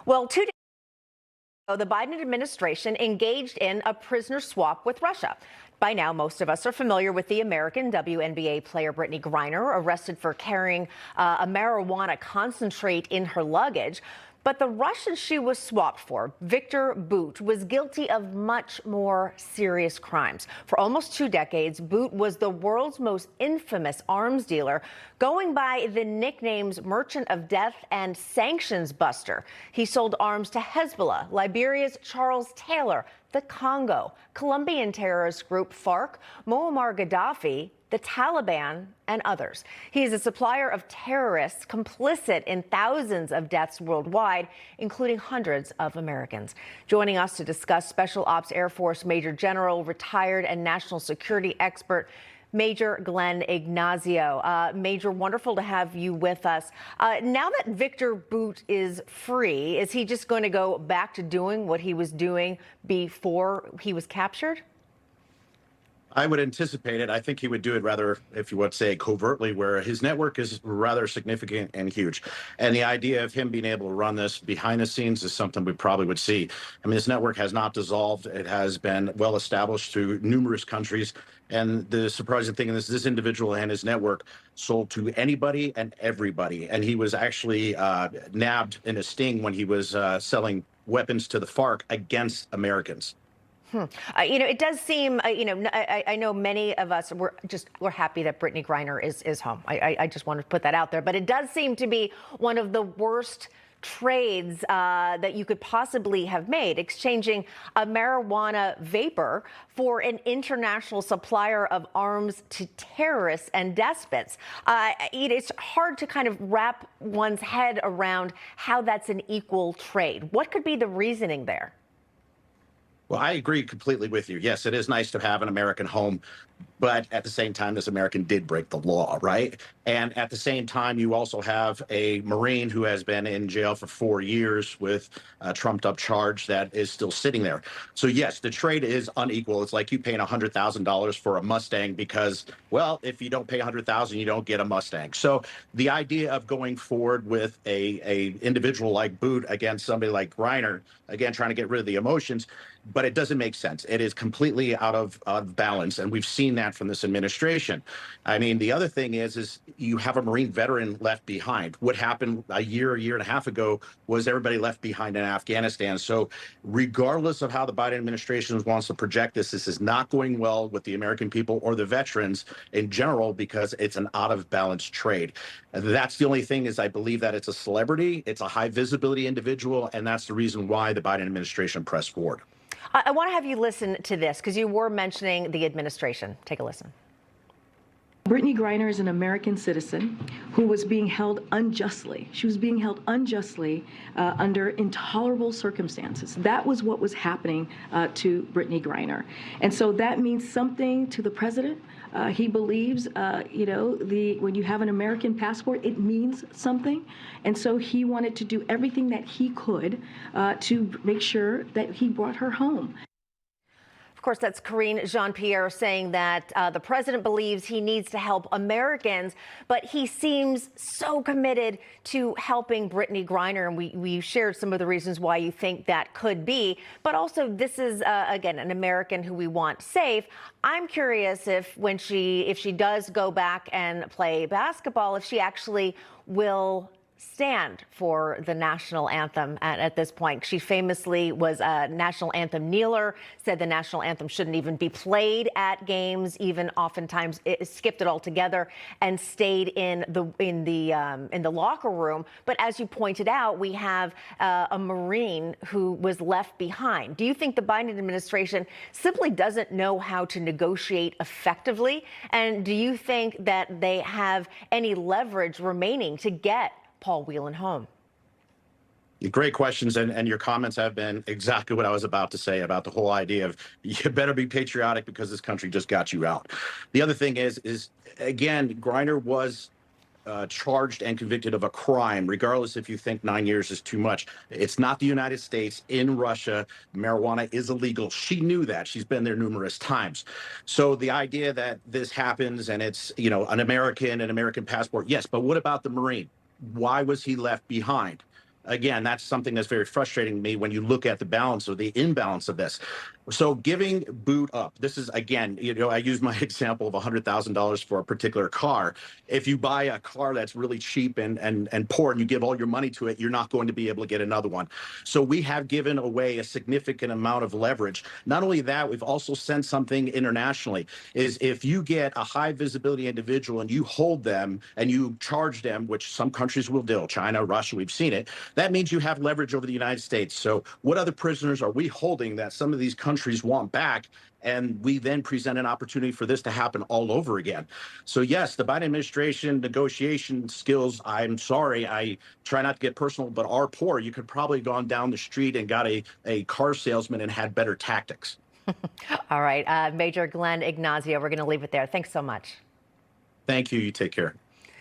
Well, 2 days ago, the Biden administration engaged in a prisoner swap with Russia. By now, most of us are familiar with the American WNBA player Brittany Griner, arrested for carrying a marijuana concentrate in her luggage. But the Russian she was swapped for, Viktor Bout, was guilty of much more serious crimes. For almost 2 decades, Bout was the world's most infamous arms dealer, going by the nicknames Merchant of Death and Sanctions Buster. He sold arms to Hezbollah, Liberia's Charles Taylor, the Congo, Colombian terrorist group FARC, Muammar Gaddafi, the Taliban, and others. He is a supplier of terrorists complicit in thousands of deaths worldwide, including hundreds of Americans. Joining us to discuss Special Ops Air Force Major General, retired and national security expert, Major Glenn Ignazio. Major, wonderful to have you with us. Now that Viktor Bout is free, is he just going to go back to doing what he was doing before he was captured? I would anticipate it. I think he would do it rather, if you would say, covertly, where his network is rather significant and huge. And the idea of him being able to run this behind the scenes is something we probably would see. I mean, this network has not dissolved. It has been well established through numerous countries. And the surprising thing is this individual and his network sold to anybody and everybody. And he was actually nabbed in a sting when he was selling weapons to the FARC against Americans. It does seem, I know many of us we're happy that Brittany Griner is home. I just want to put that out there. But it does seem to be one of the worst trades that you could possibly have made, exchanging a marijuana vapor for an international supplier of arms to terrorists and despots. It's hard to kind of wrap one's head around how that's an equal trade. What could be the reasoning there? Well, I agree completely with you. Yes, it is nice to have an American home, but at the same time, this American did break the law, right? And at the same time, you also have a Marine who has been in jail for 4 years with a trumped up charge that is still sitting there. So yes, the trade is unequal. It's like you paying $100,000 for a Mustang because, well, if you don't pay $100,000, you don't get a Mustang. So the idea of going forward with a individual like Bout against somebody like Griner, again, trying to get rid of the emotions, but it doesn't make sense. It is completely out of balance, and we've seen that from this administration. I mean, the other thing is you have a Marine veteran left behind. What happened a year and a half ago was everybody left behind in Afghanistan. So regardless of how the Biden administration wants to project this is not going well with the American people or the veterans in general because it's an out of balance trade. That's the only thing is I believe that it's a celebrity, it's a high visibility individual, and that's the reason why the Biden administration pressed forward. I want to have you listen to this because you were mentioning the administration. Take a listen. Brittany Griner is an American citizen who was being held unjustly. She was being held unjustly under intolerable circumstances. That was what was happening to Brittany Griner. And so that means something to the president. He believes, when you have an American passport, it means something. And so he wanted to do everything that he could to make sure that he brought her home. Of course, that's Karine Jean-Pierre saying that the president believes he needs to help Americans, but he seems so committed to helping Brittany Griner. And we shared some of the reasons why you think that could be. But also, this is, again, an American who we want safe. I'm curious if she does go back and play basketball, if she actually will stand for the national anthem at this point. She famously was a national anthem kneeler, said the national anthem shouldn't even be played at games, even oftentimes it skipped it altogether and stayed in the locker room. But as you pointed out, we have a Marine who was left behind. Do you think the Biden administration simply doesn't know how to negotiate effectively? And do you think that they have any leverage remaining to get Paul Whelan home? Great questions, and your comments have been exactly what I was about to say about the whole idea of you better be patriotic because this country just got you out. The other thing is again, Griner was charged and convicted of a crime, regardless if you think 9 years is too much. It's not the United States. In Russia, marijuana is illegal. She knew that. She's been there numerous times. So the idea that this happens and it's, an American passport, yes, but what about the Marine? Why was he left behind? again, that's something that's very frustrating to me when you look at the balance or the imbalance of this. So giving Bout up, this is, again, I use my example of $100,000 for a particular car. If you buy a car that's really cheap and poor and you give all your money to it, you're not going to be able to get another one. So we have given away a significant amount of leverage. Not only that, we've also sent something internationally, is if you get a high visibility individual and you hold them and you charge them, which some countries will do, China, Russia, we've seen it, that means you have leverage over the United States. So what other prisoners are we holding that some of these countries want back? And we then present an opportunity for this to happen all over again. So yes, the Biden administration negotiation skills, I'm sorry, I try not to get personal, but are poor. You could probably have gone down the street and got a car salesman and had better tactics. All right, Major Glenn Ignazio, we're going to leave it there. Thanks so much. Thank you. You take care.